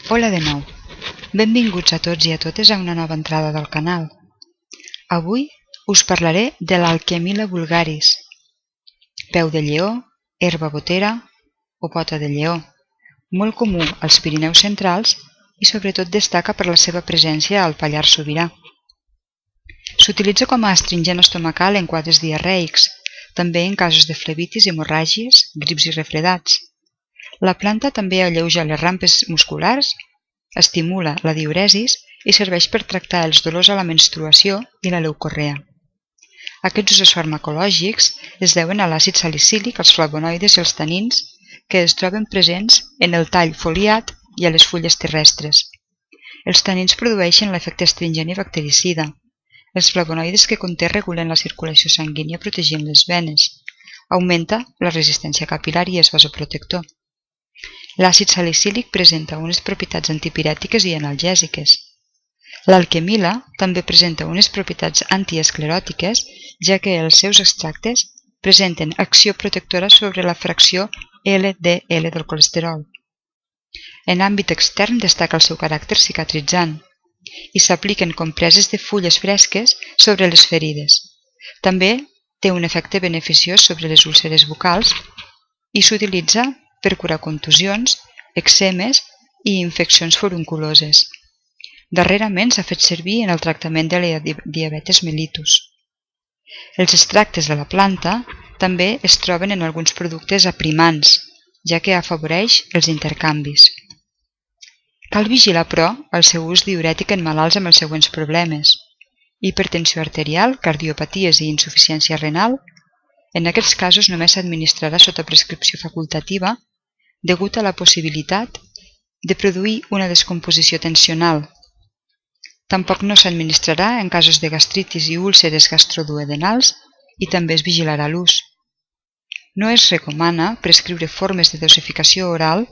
Hola de nou, benvinguts a tots i a totes a una nova entrada del canal. Avui us parlaré de l'Alchemilla vulgaris, peu de lleó, herba botera o pota de lleó, molt comú als Pirineus centrals i sobretot destaca per la seva presència al Pallars Sobirà. S'utilitza com a astringent estomacal en quadres diarreics, també en casos de flebitis, hemorràgies, grips i refredats. La planta també alleuja les rampes musculars, estimula la diuresis i serveix per tractar els dolors a la menstruació i la leucorrea. Aquests usos farmacològics es deuen a l'àcid salicílic, als flavonoides i els tanins que es troben presents en el tall foliat i a les fulles terrestres. Els tanins produeixen l'efecte astringent i bactericida. Els flavonoides que conté regulen la circulació sanguínia protegint les venes. Augmenta la resistència capil·lar i és vasoprotector. L'àcid salicílic presenta unes propietats antipirètiques i analgèsiques. L'alquemilla també presenta unes propietats antiescleròtiques, ja que els seus extractes presenten acció protectora sobre la fracció LDL del colesterol. En àmbit extern destaca el seu caràcter cicatritzant i s'apliquen compreses de fulles fresques sobre les ferides. També té un efecte beneficiós sobre les úlceres bucals i s'utilitza per curar contusions, eczemes i infeccions furunculoses. Darrerament s'ha fet servir en el tractament de la diabetis mellitus. Els extractes de la planta també es troben en alguns productes aprimants, ja que afavoreix els intercanvis. Cal vigilar, però, el seu ús diürètic en malalts amb els següents problemes: hipertensió arterial, cardiopaties i insuficiència renal. En aquests casos només s'administrarà sota prescripció facultativa degut a la possibilitat de produir una descomposició tensional. Tampoc no s'administrarà en casos de gastritis i úlceres gastroduodenals i també es vigilarà l'ús. No es recomana prescriure formes de dosificació oral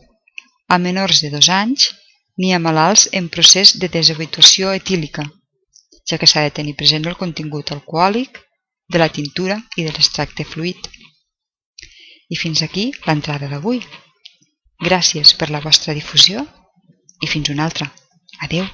a menors de 2 anys ni a malalts en procés de deshabituació etílica, ja que s'ha de tenir present el contingut alcohòlic de la tintura i de l'extracte fluid. I fins aquí l'entrada d'avui. Gràcies per la vostra difusió i fins una altra. Adeu!